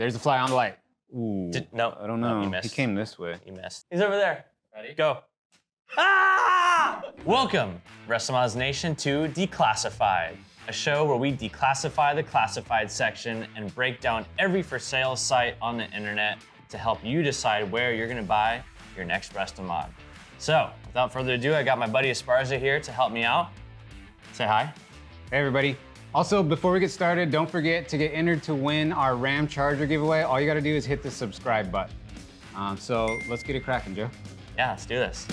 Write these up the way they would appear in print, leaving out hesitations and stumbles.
There's the fly on the light. Ooh. No. I don't know. No, you missed. He came this way. You missed. He's over there. Ready? Go. Ah! Welcome, RestoMods Nation, to Declassified, a show where we declassify the classified section and break down every for sale site on the internet to help you decide where you're gonna buy your next RestoMod. So, without further ado, I got my buddy Esparza here to help me out. Say hi. Hey, everybody. Also, before we get started, don't forget to get entered to win our RAM charger giveaway. All you gotta do is hit the subscribe button. So let's get it cracking, Joe. Yeah, let's do this.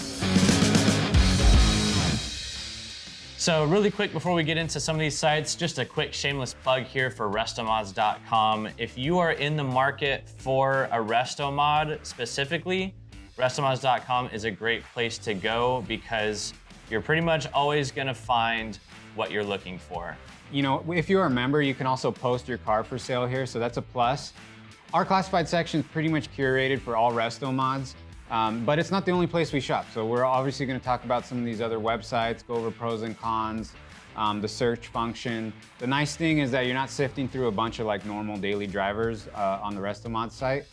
So really quick before we get into some of these sites, just a quick shameless plug here for RestoMods.com. If you are in the market for a RestoMod specifically, RestoMods.com is a great place to go because you're pretty much always gonna find what you're looking for. You know, if you're a member, you can also post your car for sale here, so that's a plus. Our classified section is pretty much curated for all RestoMods, but it's not the only place we shop. So we're obviously gonna talk about some of these other websites, go over pros and cons, the search function. The nice thing is that you're not sifting through a bunch of like normal daily drivers on the RestoMods site.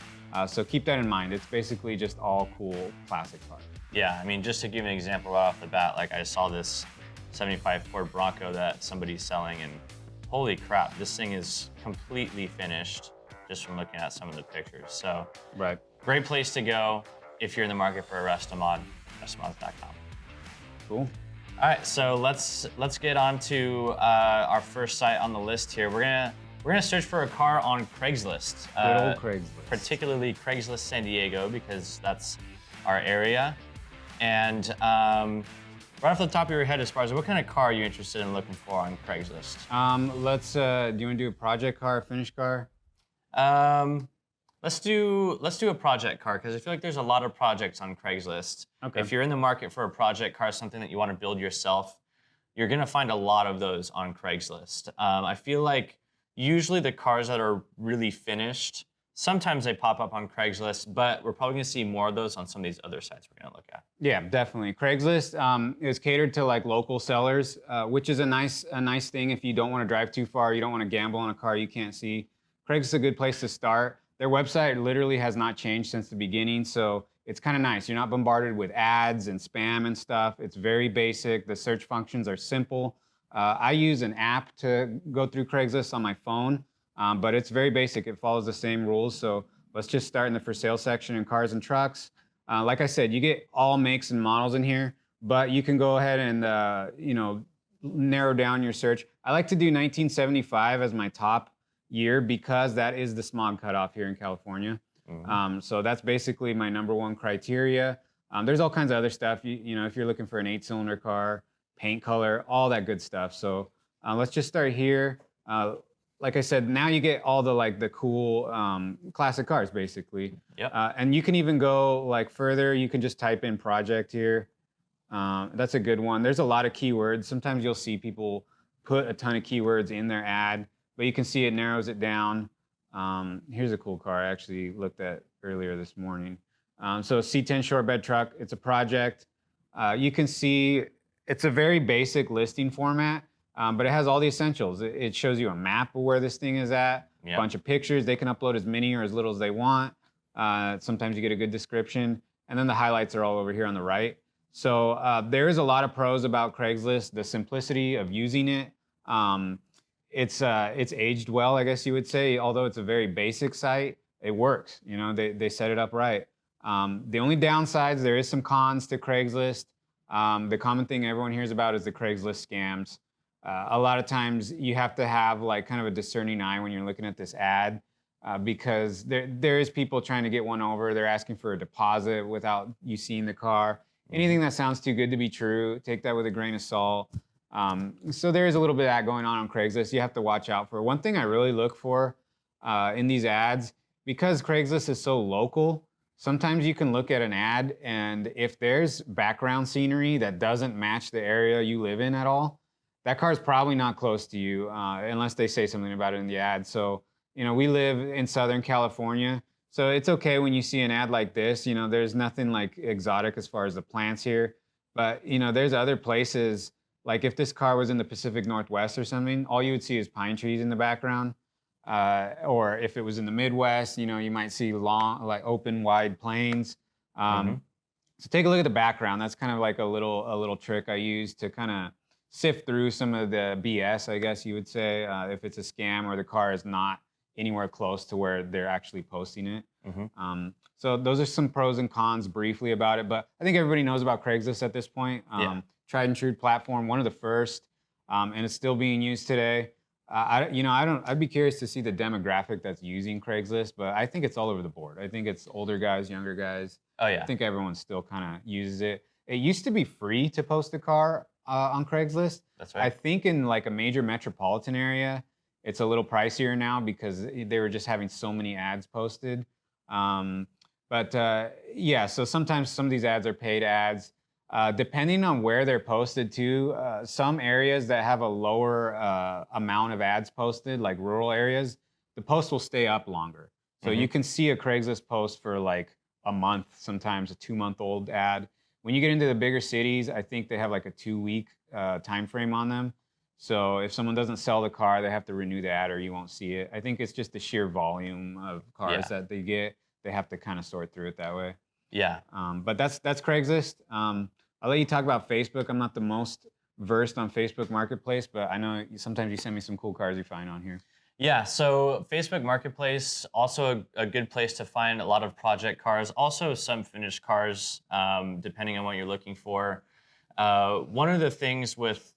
So keep that in mind. It's basically just all cool classic cars. Yeah, I mean, just to give an example right off the bat, like I saw this 75 Ford Bronco that somebody's selling, and holy crap, this thing is completely finished just from looking at some of the pictures. So, right, great place to go if you're in the market for a RestoMod, RestoMods.com. Cool. All right, so let's get on to our first site on the list here. We're gonna search for a car on Craigslist. Good old Craigslist. Particularly Craigslist San Diego, because that's our area. And right off the top of your head, Esparza, what kind of car are you interested in looking for on Craigslist? Do you want to do a project car, finished car? Let's do a project car, because I feel like there's a lot of projects on Craigslist. Okay. If you're in the market for a project car, something that you want to build yourself, you're gonna find a lot of those on Craigslist. I feel like usually the cars that are really finished, sometimes they pop up on Craigslist, but we're probably gonna see more of those on some of these other sites we're gonna look at. Yeah, definitely. Craigslist is catered to like local sellers, which is a nice thing if you don't want to drive too far, you don't want to gamble on a car you can't see. Craigslist is a good place to start. Their website literally has not changed since the beginning, so it's kind of nice. You're not bombarded with ads and spam and stuff. It's very basic. The search functions are simple. I use an app to go through Craigslist on my phone. But it's very basic. It follows the same rules. So let's just start in the for sale section in cars and trucks. Like I said, you get all makes and models in here, but you can go ahead and narrow down your search. I like to do 1975 as my top year because that is the smog cutoff here in California. Mm-hmm. So that's basically my #1 criteria. There's all kinds of other stuff. You know, if you're looking for an 8-cylinder car, paint color, all that good stuff. So let's just start here. Like I said, now you get all the cool classic cars, basically. Yep. And you can even go like further. You can just type in project here. That's a good one. There's a lot of keywords. Sometimes you'll see people put a ton of keywords in their ad, but you can see it narrows it down. Here's a cool car I actually looked at earlier this morning. So C10 short bed truck, it's a project. You can see it's a very basic listing format. But it has all the essentials. It shows you a map of where this thing is at, a bunch of pictures. They can upload as many or as little as they want. Sometimes you get a good description. And then the highlights are all over here on the right. So there is a lot of pros about Craigslist, the simplicity of using it. It's aged well, I guess you would say. Although it's a very basic site, it works. You know, they set it up right. The only downsides, there is some cons to Craigslist. The common thing everyone hears about is the Craigslist scams. A lot of times you have to have like kind of a discerning eye when you're looking at this ad because there is people trying to get one over. They're asking for a deposit without you seeing the car. Anything that sounds too good to be true, take that with a grain of salt. So there is a little bit of that going on Craigslist. You have to watch out for. One thing I really look for in these ads, because Craigslist is so local, sometimes you can look at an ad and if there's background scenery that doesn't match the area you live in at all, that car is probably not close to you unless they say something about it in the ad. So, you know, we live in Southern California, so it's okay when you see an ad like this. You know, there's nothing like exotic as far as the plants here, but you know, there's other places. Like if this car was in the Pacific Northwest or something, all you would see is pine trees in the background. or if it was in the Midwest, you might see long, like open, wide plains. So take a look at the background. That's kind of like a little trick I use to kind of sift through some of the BS, I guess you would say, if it's a scam or the car is not anywhere close to where they're actually posting it. So those are some pros and cons briefly about it, but I think everybody knows about Craigslist at this point. Tried and true platform, one of the first, and it's still being used today. I'd be curious to see the demographic that's using Craigslist, but I think it's all over the board. I think it's older guys, younger guys. Oh yeah. I think everyone still kind of uses it. It used to be free to post a car on Craigslist. That's right. I think in like a major metropolitan area, it's a little pricier now because they were just having so many ads posted. Yeah, so sometimes some of these ads are paid ads. Depending on where they're posted to, some areas that have a lower amount of ads posted, like rural areas, the post will stay up longer. So you can see a Craigslist post for like a month, sometimes a 2-month-old ad. When you get into the bigger cities, I think they have like a 2-week time frame on them. So if someone doesn't sell the car, they have to renew the ad or you won't see it. I think it's just the sheer volume of cars that they get. They have to kind of sort through it that way. Yeah. But that's Craigslist. I'll let you talk about Facebook. I'm not the most versed on Facebook Marketplace, but I know sometimes you send me some cool cars you find on here. Yeah, so Facebook Marketplace, also a good place to find a lot of project cars, also some finished cars, depending on what you're looking for. One of the things with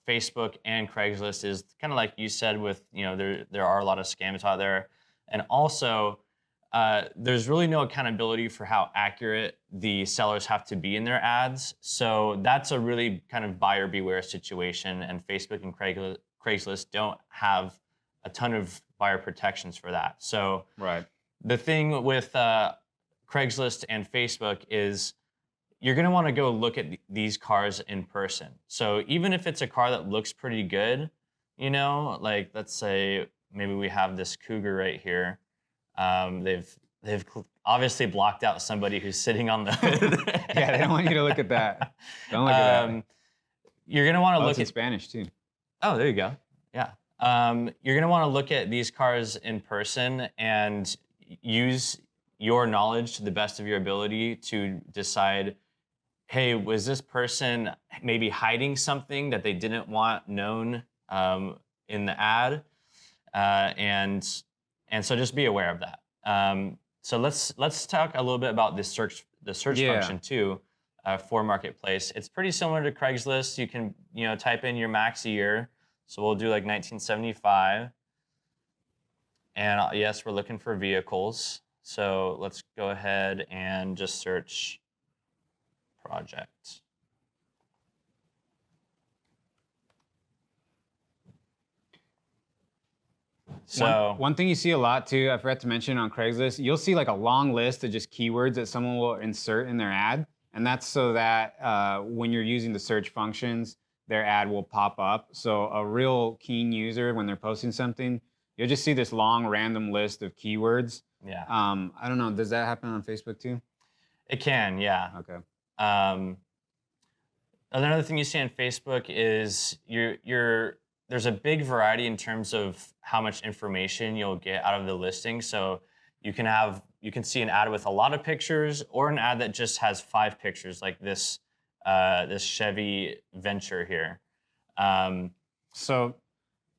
Facebook and Craigslist is kind of like you said, with there are a lot of scams out there, and also there's really no accountability for how accurate the sellers have to be in their ads. So that's a really kind of buyer beware situation, and Facebook and Craigslist don't have a ton of buyer protections for that. So the thing with Craigslist and Facebook is you're going to want to go look at these cars in person. So even if it's a car that looks pretty good, like let's say maybe we have this Cougar right here. They've obviously blocked out somebody who's sitting on the hood. Yeah, they don't want you to look at that. Don't look at that. You're going to want to look in at Spanish too. Oh, there you go. Yeah. You're going to want to look at these cars in person and use your knowledge to the best of your ability to decide, hey, was this person maybe hiding something that they didn't want known in the ad? And so just be aware of that. So let's talk a little bit about the search function too for Marketplace. It's pretty similar to Craigslist. You can type in your max year. So we'll do like 1975. And yes, we're looking for vehicles. So let's go ahead and just search project. So one thing you see a lot too, I forgot to mention on Craigslist, you'll see like a long list of just keywords that someone will insert in their ad. And that's so that when you're using the search functions, their ad will pop up. So a real keen user, when they're posting something, you'll just see this long random list of keywords. Yeah. I don't know, does that happen on Facebook too? It can, yeah. Okay. Another thing you see on Facebook is there's a big variety in terms of how much information you'll get out of the listing. So you can see an ad with a lot of pictures or an ad that just has 5 pictures, like this Chevy Venture here. So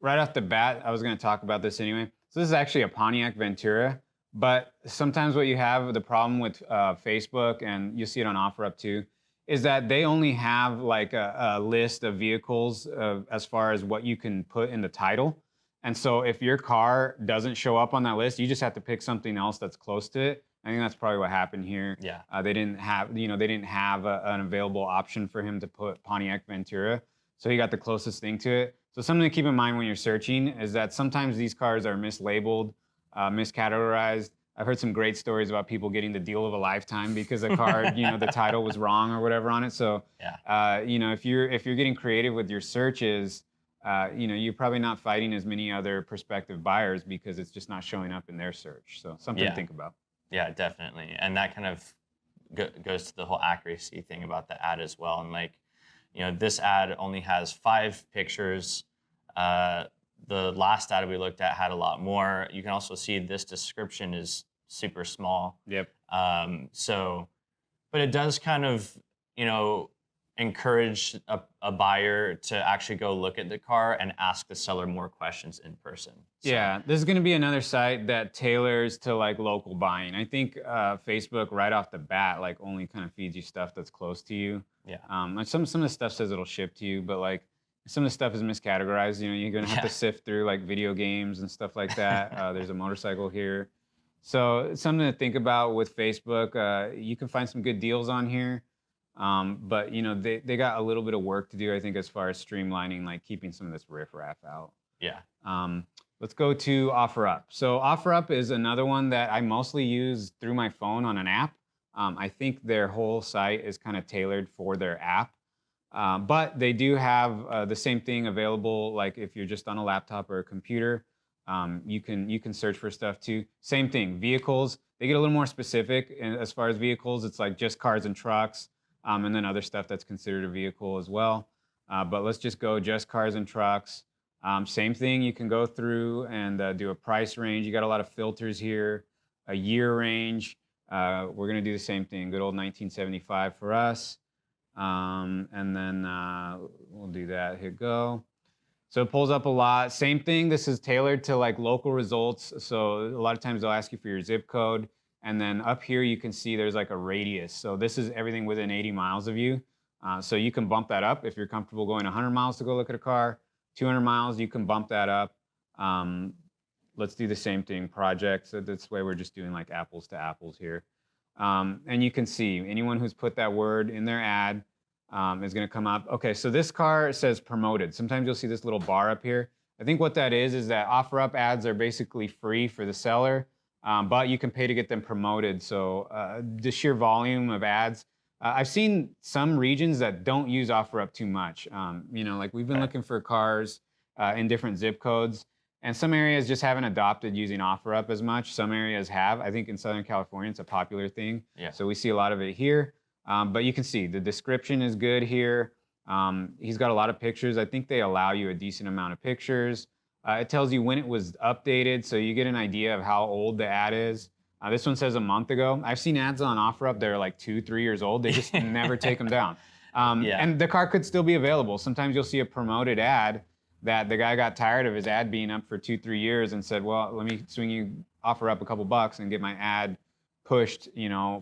right off the bat, I was going to talk about this anyway. So this is actually a Pontiac Ventura, but sometimes what you have, the problem with Facebook, and you see it on OfferUp too, is that they only have like a list of vehicles as far as what you can put in the title. And so if your car doesn't show up on that list, you just have to pick something else that's close to it. I think that's probably what happened here. Yeah. They didn't have an available option for him to put Pontiac Ventura. So he got the closest thing to it. So something to keep in mind when you're searching is that sometimes these cars are mislabeled, miscategorized. I've heard some great stories about people getting the deal of a lifetime because the car, the title was wrong or whatever on it. So, if you're getting creative with your searches, you're probably not fighting as many other prospective buyers because it's just not showing up in their search. So something to think about. Yeah, definitely. And that kind of goes to the whole accuracy thing about the ad as well. And like, this ad only has 5 pictures. the last ad we looked at had a lot more. You can also see this description is super small. Yep. But it does kind of, encourage a buyer to actually go look at the car and ask the seller more questions in person. So, Yeah, this is going to be another site that tailors to like local buying. I think Facebook right off the bat like only kind of feeds you stuff that's close to you. Yeah. Like some of the stuff says it'll ship to you, but like some of the stuff is miscategorized. You're going to have to sift through like video games and stuff like that. There's a motorcycle here. So it's something to think about with Facebook. You can find some good deals on here. But they got a little bit of work to do, I think, as far as streamlining, like keeping some of this riffraff out. Yeah. Let's go to OfferUp. So OfferUp is another one that I mostly use through my phone on an app. I think their whole site is kind of tailored for their app. But they do have the same thing available, like if you're just on a laptop or a computer, you can search for stuff too. Same thing, vehicles. They get a little more specific as far as vehicles. It's like just cars and trucks, and then other stuff that's considered a vehicle as well. But let's just go just cars and trucks. Same thing, you can go through and do a price range. You got a lot of filters here, a year range. We're gonna do the same thing, good old 1975 for us. And then we'll do that, hit go. So it pulls up a lot. Same thing, this is tailored to like local results. So a lot of times they'll ask you for your zip code. And then up here you can see there's like a radius. So this is everything within 80 miles of you. So you can bump that up if you're comfortable going 100 miles to go look at a car. 200 miles, you can bump that up. Let's do the same thing, project. So this way we're just doing like apples to apples here. And you can see anyone who's put that word in their ad is going to come up. Okay, so this car says promoted. Sometimes you'll see this little bar up here. I think what that is that OfferUp ads are basically free for the seller, but you can pay to get them promoted. So the sheer volume of ads. I've seen some regions that don't use OfferUp too much. Like we've been looking for cars in different zip codes, and some areas just haven't adopted using OfferUp as much. Some areas have. I think in Southern California, it's a popular thing. Yeah. So we see a lot of it here. But you can see the description is good here. He's got a lot of pictures. I think they allow you a decent amount of pictures. It tells you when it was updated, so you get an idea of how old the ad is. This one says a month ago. I've seen ads on OfferUp that are like 2-3 years old. They just never take them down. And the car could still be available. Sometimes you'll see a promoted ad that the guy got tired of his ad being up for 2-3 years and said, well, let me swing you OfferUp a couple bucks and get my ad pushed,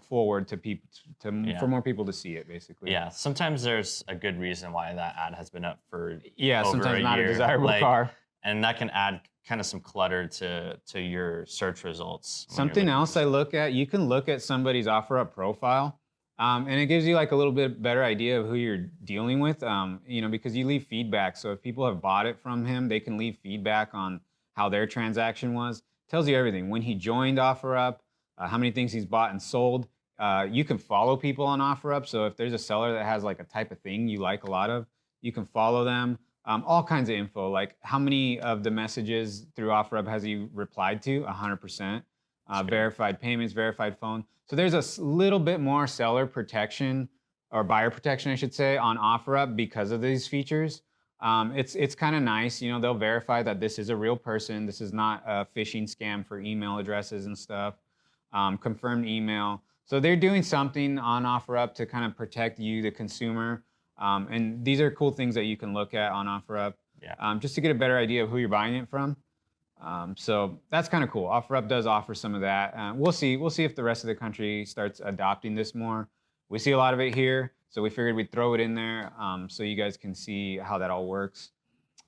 forward to people, for more people to see it, basically. Yeah, sometimes there's a good reason why that ad has been up for over sometimes a not year. a desirable car. And that can add kind of some clutter to your search results. Something else I look at, you can look at somebody's OfferUp profile, and it gives you like a little bit better idea of who you're dealing with, because you leave feedback. So if people have bought it from him, they can leave feedback on how their transaction was. Tells you everything. When he joined OfferUp, how many things he's bought and sold. You can follow people on OfferUp. So if there's a seller that has like a type of thing you like a lot of, you can follow them. All kinds of info, like how many of the messages through OfferUp has he replied to? 100%. Verified payments, verified phone. So there's a little bit more seller protection, or buyer protection, I should say, on OfferUp because of these features. It's kind of nice. They'll verify that this is a real person. This is not a phishing scam for email addresses and stuff. Confirmed email. So they're doing something on OfferUp to kind of protect you, the consumer. And these are cool things that you can look at on OfferUp, just to get a better idea of who you're buying it from. So that's kind of cool. OfferUp does offer some of that. We'll see if the rest of the country starts adopting this more. We see a lot of it here, so we figured we'd throw it in there so you guys can see how that all works.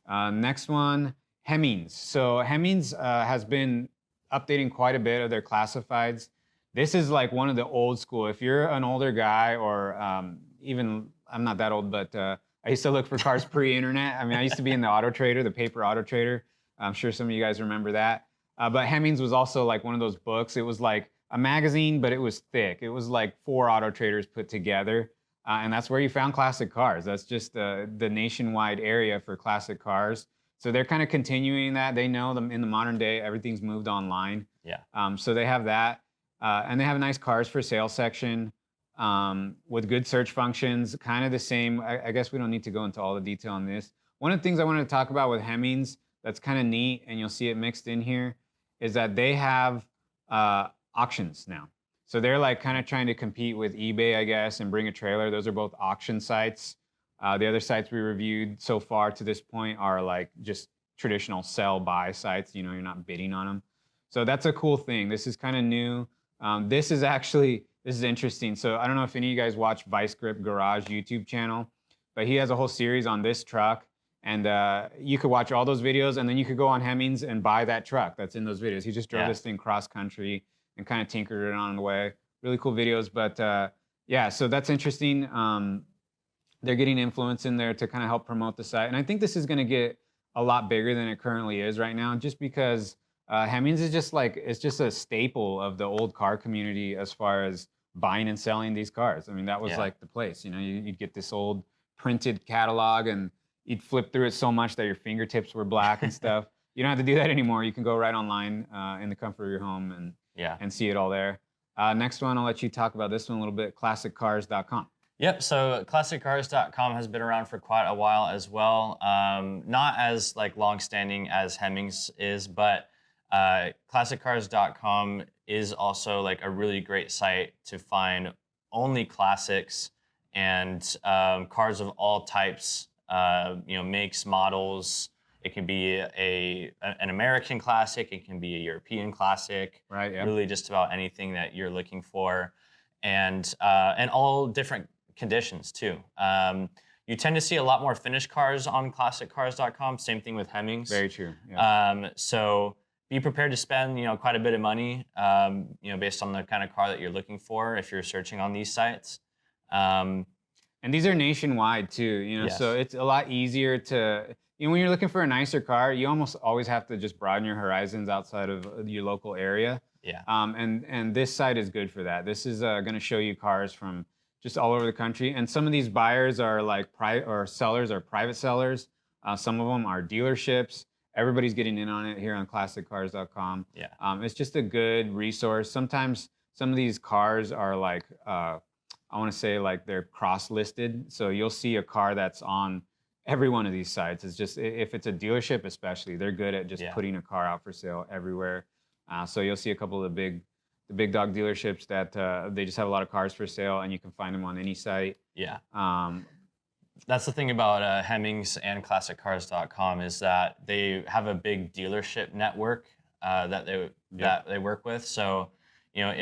Next one, Hemmings. So Hemmings has been updating quite a bit of their classifieds. This is like one of the old school. If you're an older guy, or even, I'm not that old, but I used to look for cars pre-internet. I mean, I used to be in the Auto Trader, the paper Auto Trader. I'm sure some of you guys remember that. But Hemmings was also like one of those books. It was like a magazine, but it was thick. It was like 4 Auto Traders put together. And that's where you found classic cars. That's just the nationwide area for classic cars. So they're kind of continuing that. They know them in the modern day, everything's moved online. Yeah. So they have that. And they have a nice cars for sale section with good search functions, kind of the same. I guess we don't need to go into all the detail on this. One of the things I wanted to talk about with Hemmings, that's kind of neat, and you'll see it mixed in here, is that they have auctions now. So they're like kind of trying to compete with eBay, I guess, and Bring a Trailer. Those are both auction sites. The other sites we reviewed so far to this point are like just traditional sell-buy sites. You know, you're not bidding on them. So that's a cool thing. This is kind of new. This is interesting. So I don't know if any of you guys watch Vice Grip Garage YouTube channel, but he has a whole series on this truck. And you could watch all those videos, and then you could go on Hemmings and buy that truck that's in those videos. He just drove this thing cross country and kind of tinkered it on the way. Really cool videos. But yeah, so that's interesting. They're getting influence in there to kind of help promote the site. And I think this is going to get a lot bigger than it currently is right now, just because Hemmings is just like, it's just a staple of the old car community as far as buying and selling these cars. I mean, that was like the place. You know, you'd get this old printed catalog, and you'd flip through it so much that your fingertips were black and stuff. You don't have to do that anymore. You can go right online in the comfort of your home and see it all there. Next one, I'll let you talk about this one a little bit, classiccars.com. Yep, so classiccars.com has been around for quite a while as well. Not as like long-standing as Hemmings is, but classiccars.com is also like a really great site to find only classics and cars of all types, you know, makes, models. It can be an American classic. It can be a European classic. Right. Yeah. Really, just about anything that you're looking for, and all different conditions too. You tend to see a lot more finished cars on classiccars.com. Same thing with Hemmings. Very true. Yeah. So be prepared to spend, you know, quite a bit of money, you know, based on the kind of car that you're looking for if you're searching on these sites. And these are nationwide too, you know, so it's a lot easier to, you know, when you're looking for a nicer car, you almost always have to just broaden your horizons outside of your local area. Yeah. And this site is good for that. This is going to show you cars from just all over the country. And some of these buyers are like sellers are private sellers. Some of them are dealerships. Everybody's getting in on it here on classiccars.com. Yeah. It's just a good resource. Sometimes some of these cars are like, I want to say like they're cross-listed. So you'll see a car that's on every one of these sites. It's just, if it's a dealership especially, they're good at just putting a car out for sale everywhere. So you'll see a couple of the big dog dealerships that they just have a lot of cars for sale, and you can find them on any site. Yeah. That's the thing about Hemmings and classiccars.com is that they have a big dealership network that they work with. So, you know,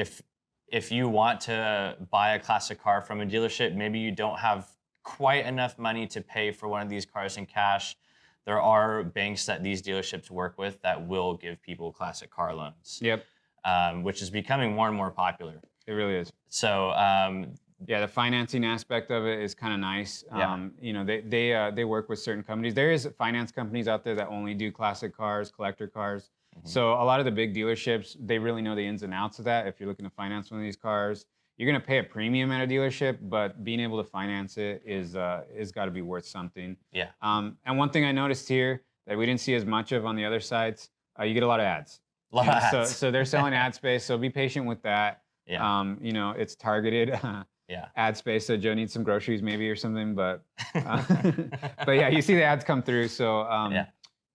if you want to buy a classic car from a dealership, maybe you don't have quite enough money to pay for one of these cars in cash, there are banks that these dealerships work with that will give people classic car loans. Yep. Which is becoming more and more popular. It really is. So yeah, the financing aspect of it is kind of nice. You know, they work with certain companies. There is finance companies out there that only do classic cars, collector cars. So a lot of the big dealerships, they really know the ins and outs of that. If you're looking to finance one of these cars, you're going to pay a premium at a dealership, but being able to finance it is got to be worth something. Yeah. And one thing I noticed here that we didn't see as much of on the other sites, you get a lot of ads. A lot of ads. So they're selling ad space. So be patient with that. Yeah. You know, it's targeted ad space. So Joe needs some groceries maybe or something, but yeah, you see the ads come through. So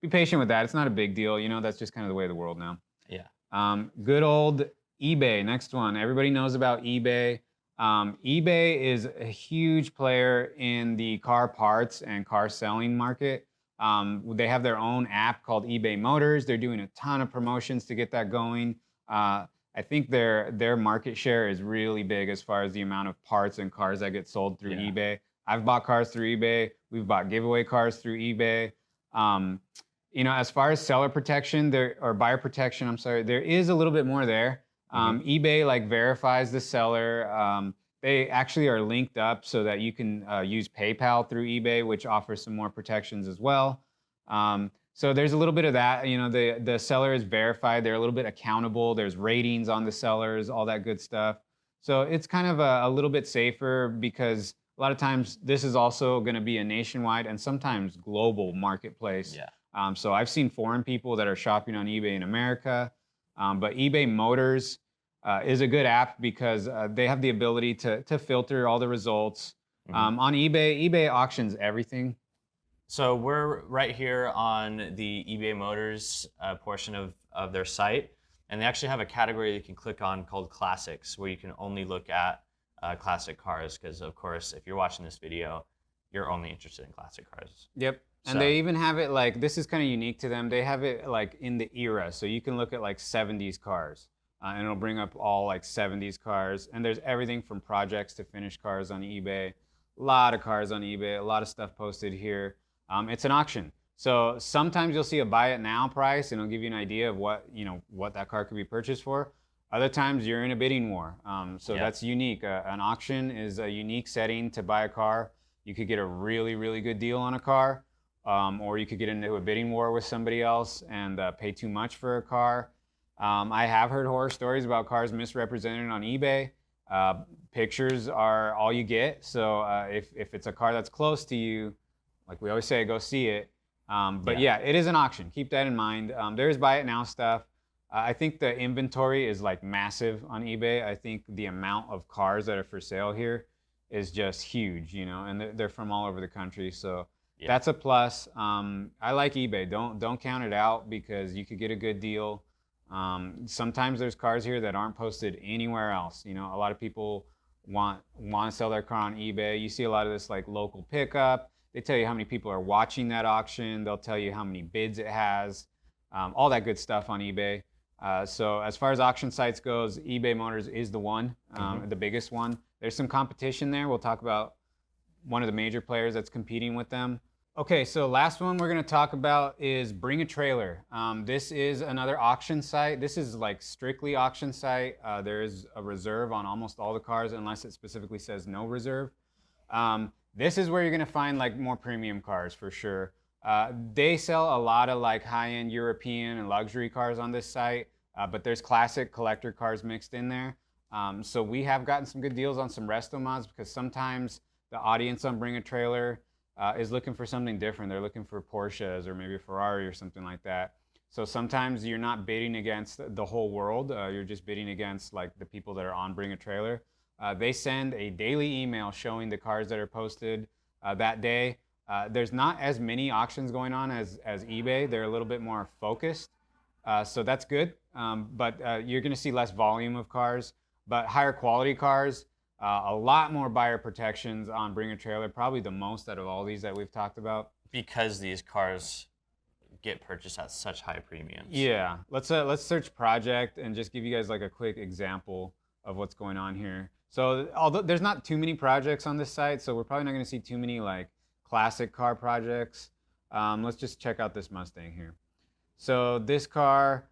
be patient with that. It's not a big deal. You know, that's just kind of the way of the world now. Yeah. Good old eBay. Next one. Everybody knows about eBay. eBay is a huge player in the car parts and car selling market. They have their own app called eBay Motors. They're doing a ton of promotions to get that going. I think their market share is really big as far as the amount of parts and cars that get sold through eBay. I've bought cars through eBay. We've bought giveaway cars through eBay. You know, as far as seller protection or buyer protection, I'm sorry, there is a little bit more there. eBay like verifies the seller. They actually are linked up so that you can use PayPal through eBay, which offers some more protections as well. So there's a little bit of that. You know, the seller is verified. They're a little bit accountable. There's ratings on the sellers, all that good stuff. So it's kind of a little bit safer because a lot of times this is also going to be a nationwide and sometimes global marketplace. Yeah. So I've seen foreign people that are shopping on eBay in America, but eBay Motors is a good app because they have the ability to filter all the results. On eBay auctions everything. So we're right here on the eBay Motors portion of their site, and they actually have a category you can click on called Classics, where you can only look at classic cars, because of course, if you're watching this video, you're only interested in classic cars. Yep. And So- they even have it like, this is kind of unique to them. They have it like in the era. So you can look at like 70s cars and it'll bring up all like 70s cars. And there's everything from projects to finished cars on eBay. A lot of cars on eBay, a lot of stuff posted here. It's an auction. So sometimes you'll see a buy it now price and it'll give you an idea of what that car could be purchased for. Other times you're in a bidding war. So that's unique. An auction is a unique setting to buy a car. You could get a really, really good deal on a car. Or you could get into a bidding war with somebody else and pay too much for a car. I have heard horror stories about cars misrepresented on eBay. Pictures are all you get, so if it's a car that's close to you, like we always say, go see it. But yeah, it is an auction. Keep that in mind. There is buy it now stuff. I think the inventory is like massive on eBay. I think the amount of cars that are for sale here is just huge, and they're from all over the country, so. Yeah. That's a plus. I like eBay. Don't count it out because you could get a good deal. Sometimes there's cars here that aren't posted anywhere else. A lot of people want to sell their car on eBay. You see a lot of this like local pickup. They tell you how many people are watching that auction. They'll tell you how many bids it has. All that good stuff on eBay. So as far as auction sites goes, eBay Motors is the one, the biggest one. There's some competition there. We'll talk about one of the major players that's competing with them. Okay, so last one we're going to talk about is Bring a Trailer. This is another auction site. This is like strictly auction site. There is a reserve on almost all the cars unless it specifically says no reserve. This is where you're going to find like more premium cars for sure. They sell a lot of like high-end European and luxury cars on this site, but there's classic collector cars mixed in there. So we have gotten some good deals on some RestoMods because sometimes the audience on Bring a Trailer is looking for something different. They're looking for Porsches or maybe a Ferrari or something like that. So sometimes you're not bidding against the whole world. You're just bidding against like the people that are on Bring a Trailer. They send a daily email showing the cars that are posted that day. There's not as many auctions going on as eBay. They're a little bit more focused. So that's good. But you're going to see less volume of cars, but higher quality cars. A lot more buyer protections on Bring a Trailer, probably the most out of all these that we've talked about. Because these cars get purchased at such high premiums. Yeah, let's search project and just give you guys like a quick example of what's going on here. So although there's not too many projects on this site, so we're probably not going to see too many like classic car projects. Let's just check out this Mustang here. So this car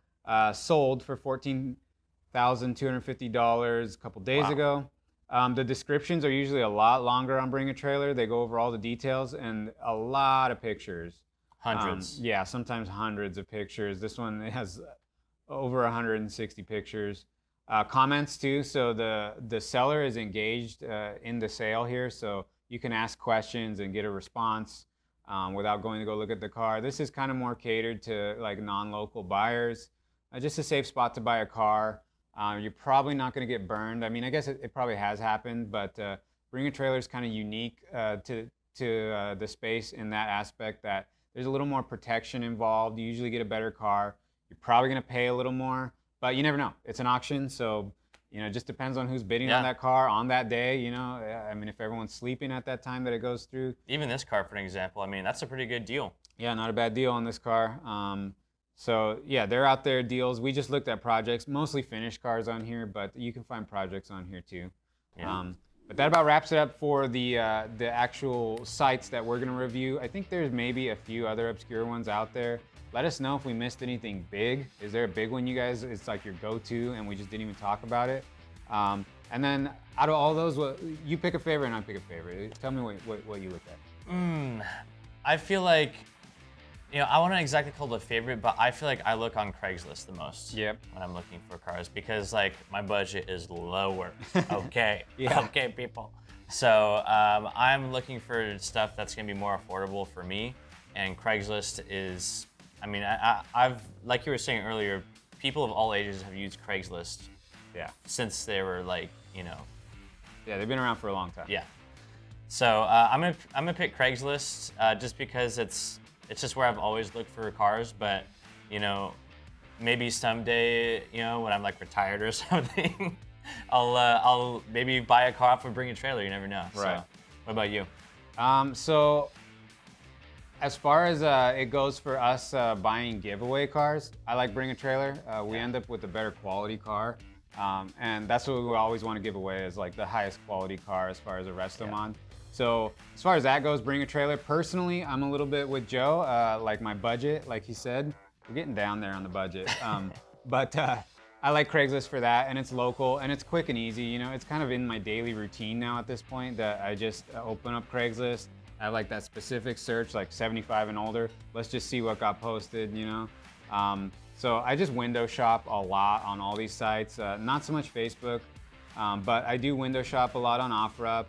sold for $14,250 a couple days ago. The descriptions are usually a lot longer on Bring a Trailer. They go over all the details and a lot of pictures. Hundreds. Yeah, sometimes hundreds of pictures. This one has over 160 pictures. Comments too, so the seller is engaged in the sale here, so you can ask questions and get a response without going to go look at the car. This is kind of more catered to like non-local buyers. Just a safe spot to buy a car. You're probably not going to get burned. I mean, I guess it probably has happened, but Bring a Trailer is kind of unique to the space in that aspect that there's a little more protection involved. You usually get a better car. You're probably going to pay a little more, but you never know. It's an auction, so it just depends on who's bidding on that car on that day. I mean, if everyone's sleeping at that time that it goes through. Even this car, for an example, I mean, that's a pretty good deal. Yeah, not a bad deal on this car. So yeah, they're out there deals. We just looked at projects, mostly finished cars on here, but you can find projects on here too. Yeah. But that about wraps it up for the actual sites that we're gonna review. I think there's maybe a few other obscure ones out there. Let us know if we missed anything big. Is there a big one you guys, it's like your go-to and we just didn't even talk about it? And then out of all those, you pick a favorite and I pick a favorite. Tell me what you look at. I feel like, I wouldn't exactly call it a favorite, but I feel like I look on Craigslist the most when I'm looking for cars because like my budget is lower. Okay, okay, people. So I'm looking for stuff that's gonna be more affordable for me, and Craigslist is. I mean, I've like you were saying earlier, people of all ages have used Craigslist. Yeah. Since they were like, Yeah, they've been around for a long time. Yeah. So I'm gonna pick Craigslist just because it's just where I've always looked for cars. But you know, maybe someday, you know, when I'm like retired or something, I'll maybe buy a car off and bring a trailer. You never know. Right. So, what about you? So as far as it goes for us buying giveaway cars, I like bring a trailer. We end up with a better quality car. And that's what we always want to give away is like the highest quality car as far as a RestoMod. So as far as that goes, bring a trailer. Personally, I'm a little bit with Joe, like my budget, like he said, we're getting down there on the budget. But I like Craigslist for that, and it's local and it's quick and easy. You know, it's kind of in my daily routine now at this point that I just open up Craigslist. I have like that specific search, like 75 and older. Let's just see what got posted, you know? So I just window shop a lot on all these sites, not so much Facebook, but I do window shop a lot on OfferUp.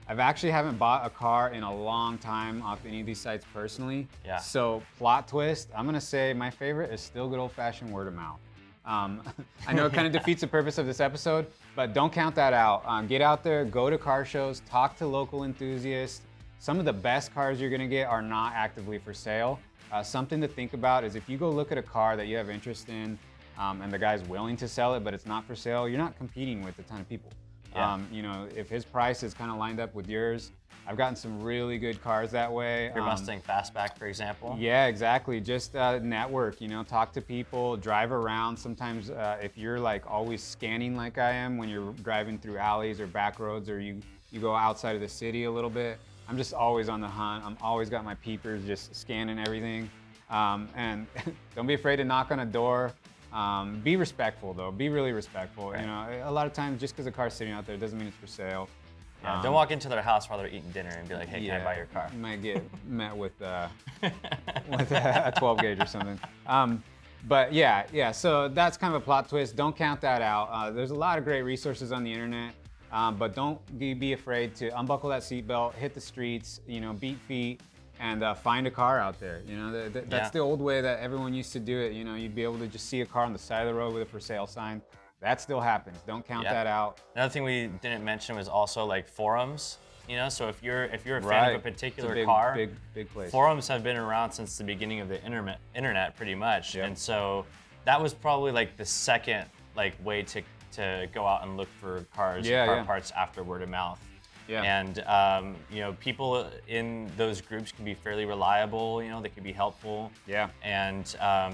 I've actually haven't bought a car in a long time off any of these sites personally. Yeah. So plot twist, I'm gonna say my favorite is still good old fashioned word of mouth. I know it kind of defeats the purpose of this episode, but don't count that out. Get out there, go to car shows, talk to local enthusiasts. Some of the best cars you're gonna get are not actively for sale. Something to think about is if you go look at a car that you have interest in and the guy's willing to sell it, but it's not for sale, you're not competing with a ton of people. Yeah. You know, if his price is kind of lined up with yours, I've gotten some really good cars that way. Your Mustang Fastback, for example. Yeah, exactly. Just network, you know, talk to people, drive around. Sometimes if you're like always scanning like I am when you're driving through alleys or back roads or you go outside of the city a little bit, I'm just always on the hunt. I'm always got my peepers just scanning everything. And don't be afraid to knock on a door. Be respectful though, be really respectful. Right. You know, a lot of times just because a car's sitting out there doesn't mean it's for sale. Yeah, don't walk into their house while they're eating dinner and be like, hey, can I buy your car? You might get met with with a 12 gauge or something. But yeah, so that's kind of a plot twist. Don't count that out. There's a lot of great resources on the internet, but don't be afraid to unbuckle that seatbelt, hit the streets, you know, beat feet, and find a car out there. You know, that's the old way that everyone used to do it. You know, you'd be able to just see a car on the side of the road with a for sale sign. That still happens. Don't count that out. Another thing we didn't mention was also like forums. You know, so if you're a fan of a particular car, big place. Forums have been around since the beginning of the internet pretty much. Yep. And so that was probably like the second like way to go out and look for cars, car parts after word of mouth. Yeah. And you know, people in those groups can be fairly reliable. You know, they can be helpful. Yeah. And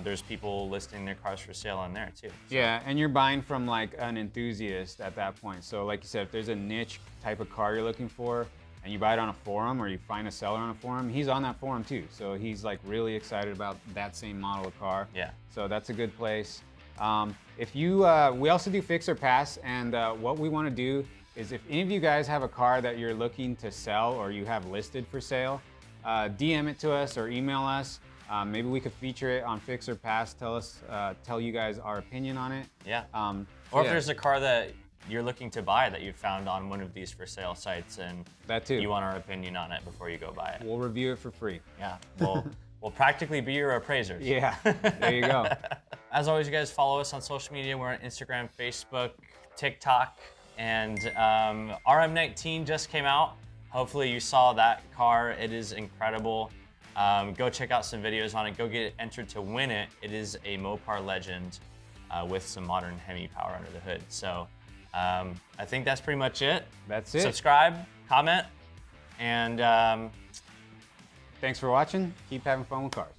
there's people listing their cars for sale on there too. So. Yeah, and you're buying from like an enthusiast at that point. So like you said, if there's a niche type of car you're looking for, and you buy it on a forum or you find a seller on a forum, he's on that forum too. So he's like really excited about that same model of car. Yeah. So that's a good place. If you, we also do fix or pass, and what we want to do is if any of you guys have a car that you're looking to sell or you have listed for sale, DM it to us or email us. Maybe we could feature it on Fix or Pass. Tell you guys our opinion on it. Yeah. Or if there's a car that you're looking to buy that you found on one of these for sale sites and that too. You want our opinion on it before you go buy it. We'll review it for free. Yeah. We'll practically be your appraisers. Yeah. There you go. As always, you guys follow us on social media. We're on Instagram, Facebook, TikTok. And RM19 just came out. Hopefully you saw that car. It is incredible. Go check out some videos on it. Go get entered to win it. It is a Mopar Legend with some modern Hemi power under the hood. So I think that's pretty much it. That's it. Subscribe, comment, and thanks for watching. Keep having fun with cars.